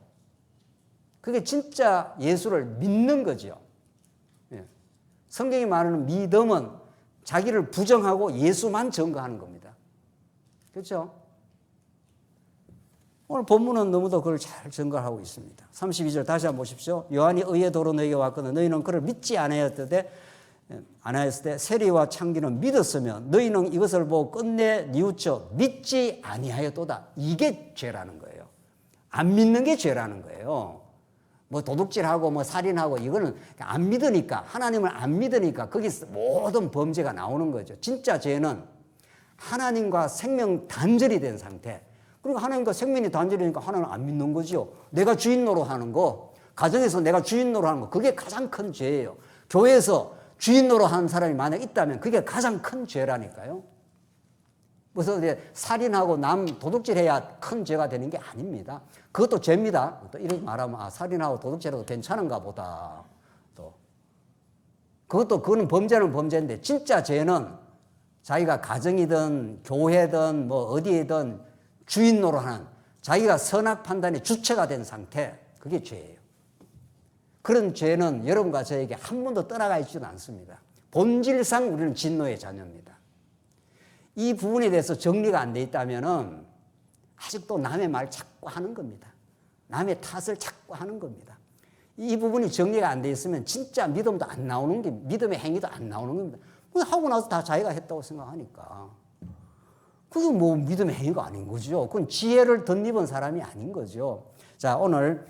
그게 진짜 예수를 믿는 거죠. 성경이 말하는 믿음은 자기를 부정하고 예수만 증거하는 겁니다. 그렇죠? 오늘 본문은 너무도 그걸 잘 증거하고 있습니다. 32절 다시 한번 보십시오. 요한이 의의 도로 너에게 왔거든 너희는 그를 믿지 않았을 때 세리와 창기는 믿었으며 너희는 이것을 보고 끝내 뉘우쳐 믿지 아니하였도다. 이게 죄라는 거예요. 안 믿는 게 죄라는 거예요. 뭐 도둑질하고 뭐 살인하고 이거는 안 믿으니까, 하나님을 안 믿으니까 거기서 모든 범죄가 나오는 거죠. 진짜 죄는 하나님과 생명 단절이 된 상태. 그리고 하나님과 생명이 단절이니까 하나님을 안 믿는 거죠. 내가 주인 노릇하는 거, 가정에서 내가 주인 노릇하는 거, 그게 가장 큰 죄예요. 교회에서 주인 노릇하는 사람이 만약 있다면 그게 가장 큰 죄라니까요. 그래서 이제 살인하고 남 도둑질해야 큰 죄가 되는 게 아닙니다. 그것도 죄입니다. 또 이렇게 말하면 살인하고 도둑질해도 괜찮은가 보다. 또 그거는 범죄는 범죄인데 진짜 죄는 자기가 가정이든 교회든 뭐 어디에든 주인 노릇하는, 자기가 선악 판단의 주체가 된 상태, 그게 죄예요. 그런 죄는 여러분과 저에게 한 번도 떠나가 있지는 않습니다. 본질상 우리는 진노의 자녀입니다. 이 부분에 대해서 정리가 안 돼 있다면은 아직도 남의 말 자꾸 하는 겁니다. 남의 탓을 자꾸 하는 겁니다. 이 부분이 정리가 안 돼 있으면 진짜 믿음도 안 나오는 게, 믿음의 행위도 안 나오는 겁니다. 하고 나서 다 자기가 했다고 생각하니까 그게 뭐 믿음의 행위가 아닌 거죠. 그건 지혜를 덧입은 사람이 아닌 거죠. 자, 오늘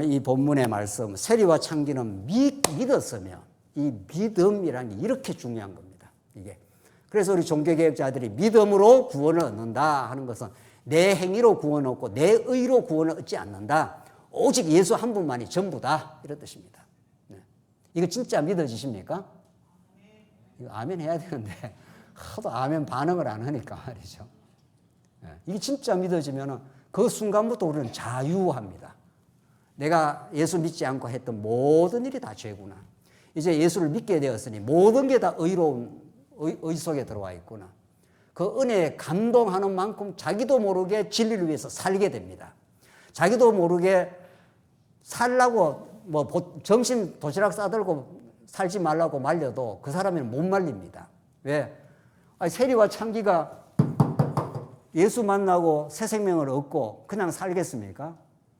이 본문의 말씀, 세리와 창기는 믿었으면, 이 믿음이라는 게 이렇게 중요한 겁니다. 이게. 그래서 우리 종교개혁자들이 믿음으로 구원을 얻는다 하는 것은 내 행위로 구원을 얻고 내 의로 구원을 얻지 않는다. 오직 예수 한 분만이 전부다. 이런 뜻입니다. 네. 이거 진짜 믿어지십니까? 이거 아멘 해야 되는데 하도 아멘 반응을 안 하니까 말이죠. 이게 진짜 믿어지면 그 순간부터 우리는 자유합니다. 내가 예수 믿지 않고 했던 모든 일이 다 죄구나. 이제 예수를 믿게 되었으니 모든 게 다 의로운 의 속에 들어와 있구나. 그 은혜에 감동하는 만큼 자기도 모르게 진리를 위해서 살게 됩니다. 자기도 모르게 살라고 뭐 점심 도시락 싸들고 살지 말라고 말려도 그 사람은 못 말립니다. 왜? 세리와 창기가 예수 만나고 새 생명을 얻고 그냥 살겠습니까?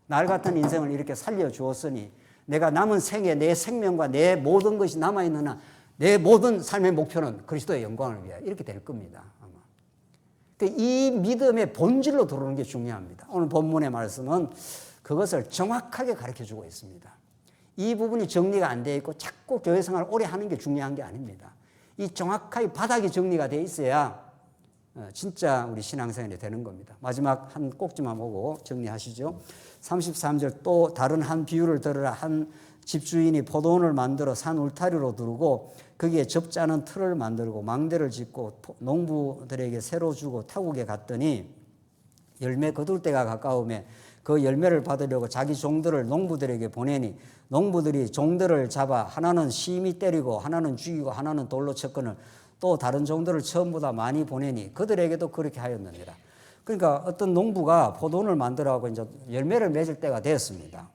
날 같은 인생을 이렇게 살려주었으니 내가 남은 생에 내 생명과 내 모든 것이 남아있는 내 모든 삶의 목표는 그리스도의 영광을 위하여 이렇게 될 겁니다. 아마. 이 믿음의 본질로 들어오는 게 중요합니다. 오늘 본문의 말씀은 그것을 정확하게 가르쳐주고 있습니다. 이 부분이 정리가 안 되어 있고 자꾸 교회 생활을 오래 하는 게 중요한 게 아닙니다. 이 정확하게 바닥이 정리가 되어 있어야 진짜 우리 신앙생활이 되는 겁니다. 마지막 한 꼭지만 보고 정리하시죠. 33절 또 다른 한 비유를 들으라. 한 집주인이 포도원을 만들어 산 울타리로 두르고 거기에 접자는 틀을 만들고 망대를 짓고 농부들에게 새로 주고 타국에 갔더니 열매 거둘 때가 가까우매 그 열매를 받으려고 자기 종들을 농부들에게 보내니 농부들이 종들을 잡아 하나는 심히 때리고 하나는 죽이고 하나는 돌로 쳤거늘 또 다른 종들을 처음보다 많이 보내니 그들에게도 그렇게 하였느니라. 그러니까 어떤 농부가 포도원을 만들어가고 이제 열매를 맺을 때가 되었습니다.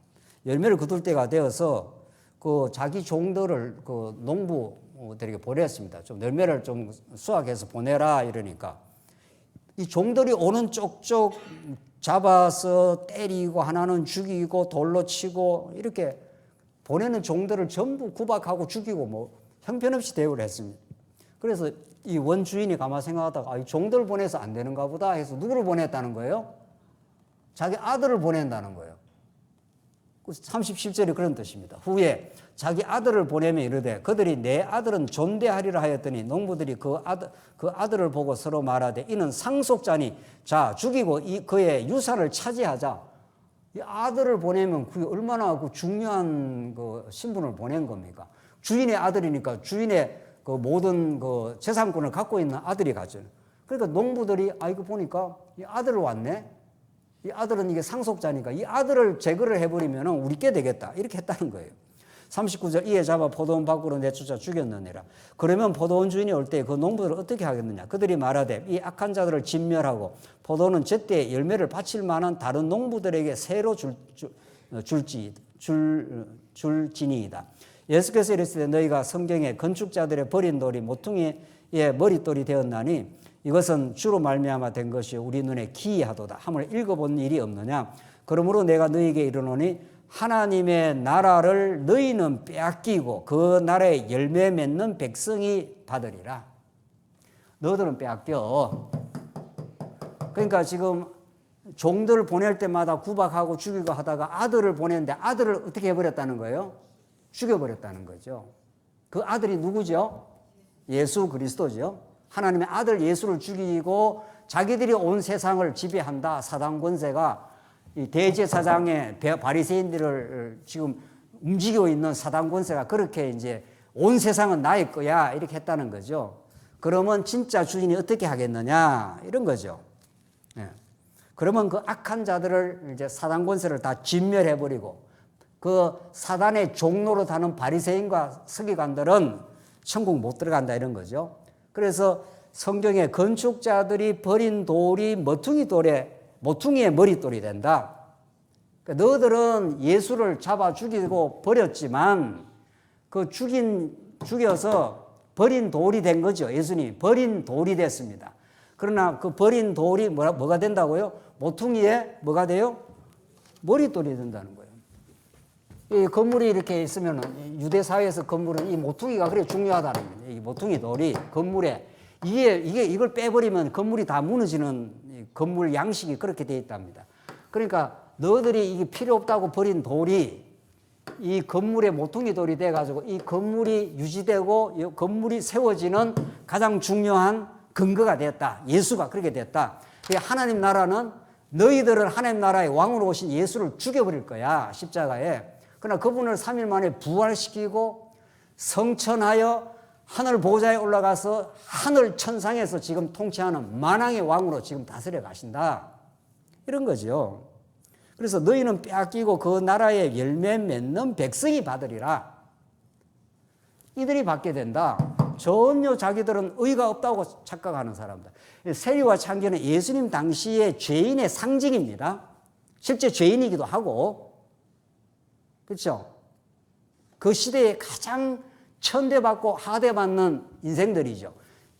열매를 거둘 때가 되어서 그 자기 종들을 그 농부들에게 보냈습니다. 좀 열매를 좀 수확해서 보내라 이러니까 이 종들이 오는 쪽쪽 잡아서 때리고 하나는 죽이고 돌로 치고 이렇게 보내는 종들을 전부 구박하고 죽이고 뭐 형편없이 대우를 했습니다. 그래서 이 원주인이 가만 생각하다가 이 종들 보내서 안 되는가 보다 해서 누구를 보냈다는 거예요? 자기 아들을 보낸다는 거예요. 37절이 그런 뜻입니다. 후에 자기 아들을 보내며 이르되 그들이 내 아들은 존대하리라 하였더니 농부들이 그 아들을 보고 서로 말하되 이는 상속자니 자 죽이고 그의 유산을 차지하자. 이 아들을 보내면 그게 얼마나 그 중요한 그 신분을 보낸 겁니까? 주인의 아들이니까 주인의 그 모든 그 재산권을 갖고 있는 아들이 가죠. 그러니까 농부들이 이거 보니까 이 아들 왔네. 이 아들은 이게 상속자니까 이 아들을 제거를 해버리면 우리께 되겠다. 이렇게 했다는 거예요. 39절 이에 잡아 포도원 밖으로 내쫓아 죽였느니라. 그러면 포도원 주인이 올 때 그 농부들을 어떻게 하겠느냐. 그들이 말하되 이 악한 자들을 진멸하고 포도는 제때 열매를 바칠 만한 다른 농부들에게 새로 줄지니이다. 예수께서 이르시되 너희가 성경에 건축자들의 버린 돌이 모퉁이의 머릿돌이 되었나니 이것은 주로 말미암아 된 것이 우리 눈에 기이하도다 함을 읽어본 일이 없느냐. 그러므로 내가 너희에게 이르노니 하나님의 나라를 너희는 빼앗기고 그 나라에 열매 맺는 백성이 받으리라. 너희들은 빼앗겨. 그러니까 지금 종들 보낼 때마다 구박하고 죽이고 하다가 아들을 보냈는데 아들을 어떻게 해버렸다는 거예요? 죽여버렸다는 거죠. 그 아들이 누구죠? 예수 그리스도죠. 하나님의 아들 예수를 죽이고 자기들이 온 세상을 지배한다. 사단 권세가 이 대제사장의 바리새인들을 지금 움직이고 있는 사단 권세가 그렇게 이제 온 세상은 나의 거야 이렇게 했다는 거죠. 그러면 진짜 주인이 어떻게 하겠느냐 이런 거죠. 예. 그러면 그 악한 자들을 이제 사단 권세를 다 진멸해버리고 그 사단의 종로로 다는 바리새인과 서기관들은 천국 못 들어간다 이런 거죠. 그래서 성경에 건축자들이 버린 돌이 모퉁이의 머릿돌이 된다. 그러니까 너희들은 예수를 잡아 죽이고 버렸지만 그 죽여서 버린 돌이 된 거죠. 예수님 버린 돌이 됐습니다. 그러나 그 버린 돌이 뭐가 된다고요? 모퉁이에 뭐가 돼요? 머릿돌이 된다는 거예요. 이 건물이 이렇게 있으면 유대 사회에서 건물은 이 모퉁이가 그래 중요하다는 거예요. 이 모퉁이 돌이 건물에 이걸 빼버리면 건물이 다 무너지는 건물 양식이 그렇게 되어 있답니다. 그러니까 너희들이 이게 필요 없다고 버린 돌이 이 건물의 모퉁이 돌이 돼가지고 이 건물이 유지되고 이 건물이 세워지는 가장 중요한 근거가 되었다. 예수가 그렇게 됐다. 하나님 나라는 너희들은 하나님 나라의 왕으로 오신 예수를 죽여버릴 거야. 십자가에. 그러나 그분을 3일 만에 부활시키고 성천하여 하늘 보좌에 올라가서 하늘 천상에서 지금 통치하는 만왕의 왕으로 지금 다스려 가신다. 이런 거죠. 그래서 너희는 빼앗기고 그 나라의 열매 맺는 백성이 받으리라. 이들이 받게 된다. 전혀 자기들은 의가 없다고 착각하는 사람들. 세리와 창기는 예수님 당시의 죄인의 상징입니다. 실제 죄인이기도 하고 그렇죠? 그 시대에 가장 천대받고 하대받는 인생들이죠.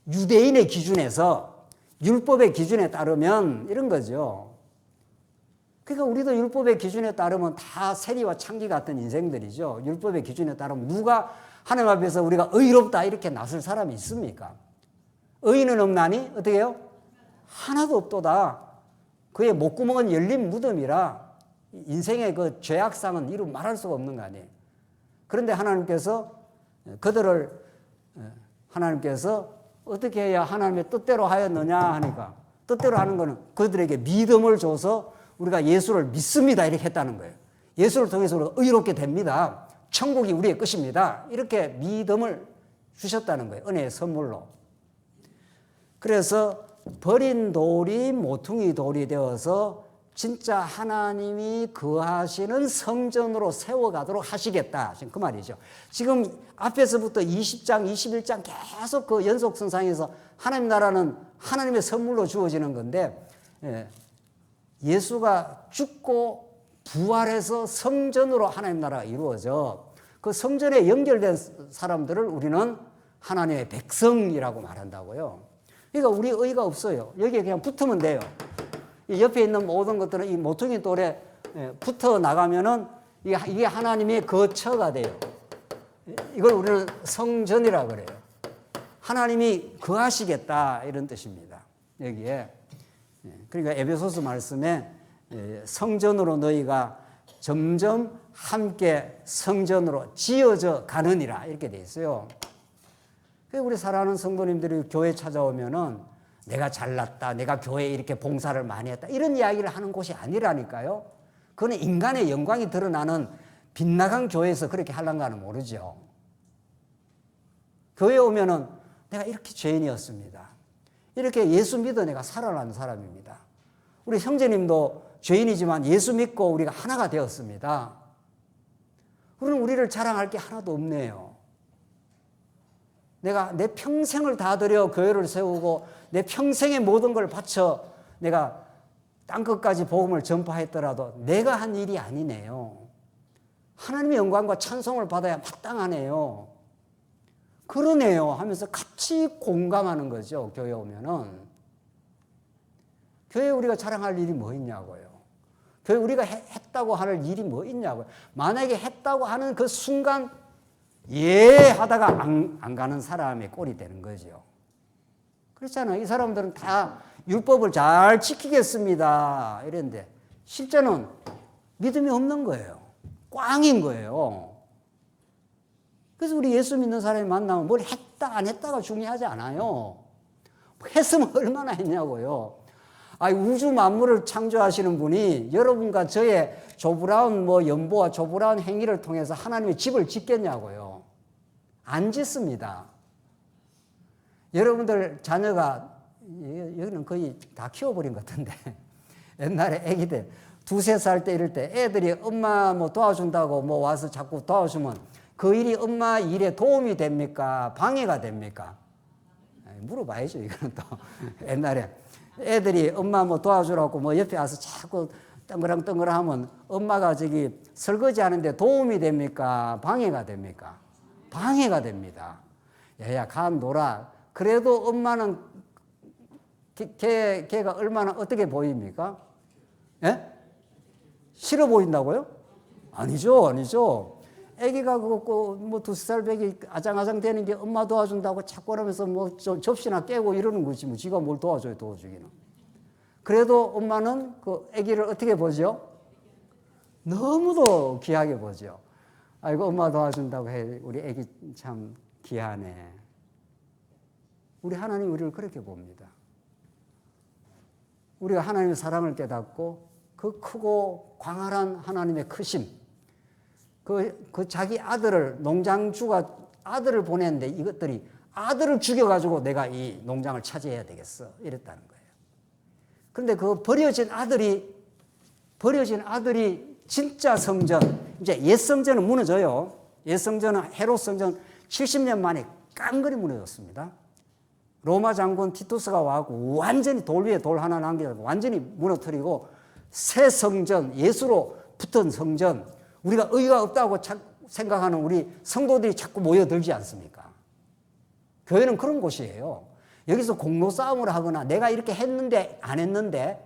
유대인의 기준에서 율법의 기준에 따르면 이런 거죠. 그러니까 우리도 율법의 기준에 따르면 다 세리와 창기 같은 인생들이죠. 율법의 기준에 따르면 누가 하나님 앞에서 우리가 의롭다 이렇게 나설 사람이 있습니까? 의인은 없나니 어떻게 해요? 하나도 없도다. 그의 목구멍은 열린 무덤이라 인생의 그 죄악상은 이루 말할 수가 없는 거 아니에요. 그런데 하나님께서 그들을 하나님께서 어떻게 해야 하나님의 뜻대로 하였느냐 하니까 뜻대로 하는 거는 그들에게 믿음을 줘서 우리가 예수를 믿습니다 이렇게 했다는 거예요. 예수를 통해서 우리가 의롭게 됩니다. 천국이 우리의 것입니다. 이렇게 믿음을 주셨다는 거예요. 은혜의 선물로. 그래서 버린 돌이 모퉁이 돌이 되어서 진짜 하나님이 거하시는 성전으로 세워가도록 하시겠다. 지금 그 말이죠. 지금 앞에서부터 20장, 21장 계속 그 연속선상에서 하나님 나라는 하나님의 선물로 주어지는 건데 예수가 죽고 부활해서 성전으로 하나님 나라가 이루어져 그 성전에 연결된 사람들을 우리는 하나님의 백성이라고 말한다고요. 그러니까 우리 의의가 없어요. 여기에 그냥 붙으면 돼요. 이 옆에 있는 모든 것들은 이 모퉁이 돌에 붙어 나가면은 이게 하나님의 거처가 돼요. 이걸 우리는 성전이라 그래요. 하나님이 거하시겠다 이런 뜻입니다. 여기에. 그러니까 에베소서 말씀에 성전으로 너희가 점점 함께 성전으로 지어져 가느니라 이렇게 돼 있어요. 우리 사랑하는 성도님들이 교회 찾아오면은 내가 잘났다, 내가 교회에 이렇게 봉사를 많이 했다 이런 이야기를 하는 곳이 아니라니까요. 그건 인간의 영광이 드러나는 빗나간 교회에서 그렇게 하려는가는 모르죠. 교회에 오면은 내가 이렇게 죄인이었습니다. 이렇게 예수 믿어 내가 살아난 사람입니다. 우리 형제님도 죄인이지만 예수 믿고 우리가 하나가 되었습니다. 우리는 우리를 자랑할 게 하나도 없네요. 내가 내 평생을 다 들여 교회를 세우고 내 평생의 모든 걸 바쳐 내가 땅끝까지 복음을 전파했더라도 내가 한 일이 아니네요. 하나님의 영광과 찬송을 받아야 마땅하네요. 그러네요 하면서 같이 공감하는 거죠. 교회 오면은. 교회에 우리가 자랑할 일이 뭐 있냐고요. 교회 우리가 했다고 할 일이 뭐 있냐고요. 만약에 했다고 하는 그 순간 예 하다가 안 가는 사람의 꼴이 되는 거죠. 그렇잖아요. 이 사람들은 다 율법을 잘 지키겠습니다 이랬는데 실제는 믿음이 없는 거예요. 꽝인 거예요. 그래서 우리 예수 믿는 사람이 만나면 뭘 했다 안 했다가 중요하지 않아요. 했으면 얼마나 했냐고요. 우주 만물을 창조하시는 분이 여러분과 저의 조브라운 연보와 조브라운 행위를 통해서 하나님의 집을 짓겠냐고요. 안 짓습니다. 여러분들 자녀가 여기는 거의 다 키워버린 것 같은데 옛날에 아기 때 2-3살 때 이럴 때 애들이 엄마 도와준다고 와서 자꾸 도와주면 그 일이 엄마 일에 도움이 됩니까? 방해가 됩니까? 물어봐야죠. 이거는 또 옛날에 애들이 엄마 도와주라고 옆에 와서 자꾸 덩그랑덩그랑 하면 엄마가 저기 설거지 하는데 도움이 됩니까? 방해가 됩니까? 방해가 됩니다. 야야 가 놀아. 그래도 엄마는 걔가 얼마나 어떻게 보입니까? 예? 싫어 보인다고요? 아니죠. 애기가 그거 2-3살 배기 아장아장 되는 게 엄마 도와준다고 자꾸 그러면서 접시나 깨고 이러는 거지 지가 뭘 도와줘요. 도와주기는. 그래도 엄마는 그 애기를 어떻게 보죠? 너무도 귀하게 보죠. 아이고 엄마 도와준다고 해. 우리 애기 참 귀하네. 우리 하나님 우리를 그렇게 봅니다. 우리가 하나님의 사랑을 깨닫고 그 크고 광활한 하나님의 크심, 그 자기 아들을 농장주가 아들을 보냈는데 이것들이 아들을 죽여가지고 내가 이 농장을 차지해야 되겠어 이랬다는 거예요. 그런데 그 버려진 아들이 진짜 성전, 이제 옛 성전은 무너져요. 옛 성전은 헤롯 성전 70년 만에 깡그리 무너졌습니다. 로마 장군 티투스가 와갖고 완전히 돌 위에 돌 하나 남기고 완전히 무너뜨리고 새 성전, 예수로 붙은 성전, 우리가 의의가 없다고 생각하는 우리 성도들이 자꾸 모여들지 않습니까? 교회는 그런 곳이에요. 여기서 공로 싸움을 하거나 내가 이렇게 했는데 안 했는데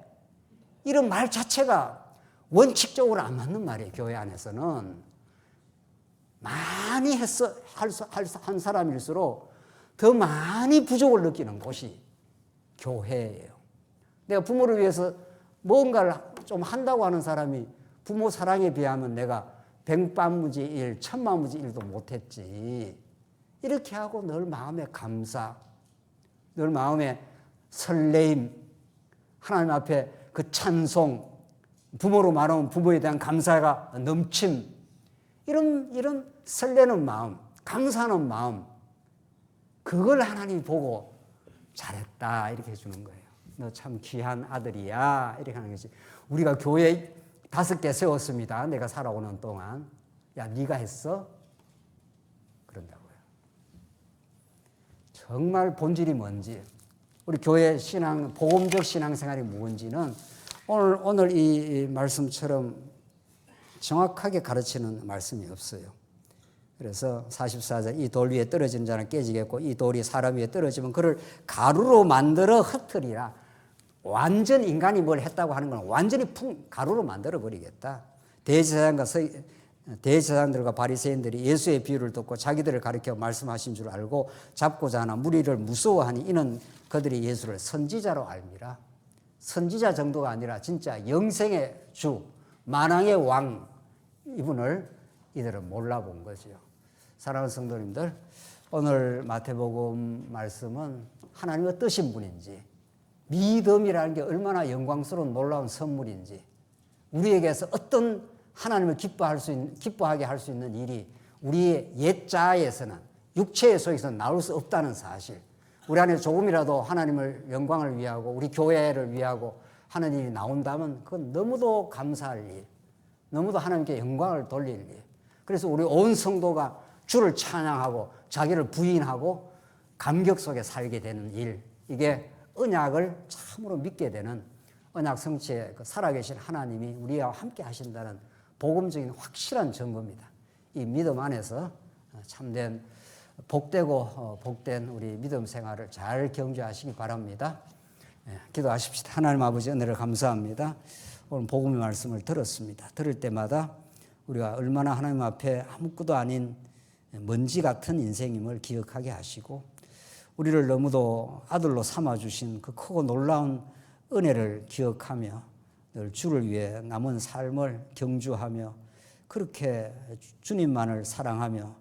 이런 말 자체가 원칙적으로 안 맞는 말이에요. 교회 안에서는 많이 한 사람일수록 더 많이 부족을 느끼는 곳이 교회예요. 내가 부모를 위해서 뭔가를 좀 한다고 하는 사람이 부모 사랑에 비하면 내가 백반무지 일, 천만무지 일도 못했지. 이렇게 하고 늘 마음에 감사, 늘 마음에 설레임, 하나님 앞에 그 찬송, 부모로 말하면 부모에 대한 감사가 넘침, 이런 설레는 마음, 감사하는 마음, 그걸 하나님이 보고 잘했다 이렇게 해주는 거예요. 너 참 귀한 아들이야 이렇게 하는 것이. 우리가 교회 5개 세웠습니다. 내가 살아오는 동안. 야, 네가 했어? 그런다고요. 정말 본질이 뭔지, 우리 교회 신앙, 복음적 신앙생활이 뭔지는 오늘 이 말씀처럼 정확하게 가르치는 말씀이 없어요. 그래서 44절, 이 돌 위에 떨어지는 자는 깨지겠고 이 돌이 사람 위에 떨어지면 그를 가루로 만들어 흩으리라. 완전 인간이 뭘 했다고 하는 건 완전히 가루로 만들어 버리겠다. 대제사장들과 바리새인들이 예수의 비유를 듣고 자기들을 가리켜 말씀하신 줄 알고 잡고자 하나 무리를 무서워하니 이는 그들이 예수를 선지자로 알미라. 선지자 정도가 아니라 진짜 영생의 주, 만왕의 왕, 이분을 이들은 몰라본 거죠. 사랑하는 성도님들, 오늘 마태복음 말씀은 하나님이 어떠신 분인지, 믿음이라는 게 얼마나 영광스러운 놀라운 선물인지, 우리에게서 어떤 하나님을 기뻐하게 할 수 있는 일이 우리의 옛자에서는, 육체의 속에서는 나올 수 없다는 사실, 우리 안에 조금이라도 하나님을 영광을 위하고 우리 교회를 위하고 하는 일이 나온다면 그건 너무도 감사할 일, 너무도 하나님께 영광을 돌릴 일. 그래서 우리 온 성도가 주를 찬양하고 자기를 부인하고 감격 속에 살게 되는 일, 이게 언약을 참으로 믿게 되는, 언약 성취의 그 살아계신 하나님이 우리와 함께 하신다는 복음적인 확실한 증거입니다. 이 믿음 안에서 참된 복되고 복된 우리 믿음 생활을 잘 경주하시기 바랍니다. 기도하십시다. 하나님 아버지, 은혜를 감사합니다. 오늘 복음의 말씀을 들었습니다. 들을 때마다 우리가 얼마나 하나님 앞에 아무것도 아닌 먼지 같은 인생임을 기억하게 하시고, 우리를 너무도 아들로 삼아주신 그 크고 놀라운 은혜를 기억하며 늘 주를 위해 남은 삶을 경주하며 그렇게 주님만을 사랑하며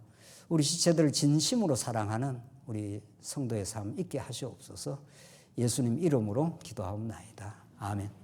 우리 지체들을 진심으로 사랑하는 우리 성도의 삶 있게 하시옵소서. 예수님 이름으로 기도하옵나이다. 아멘.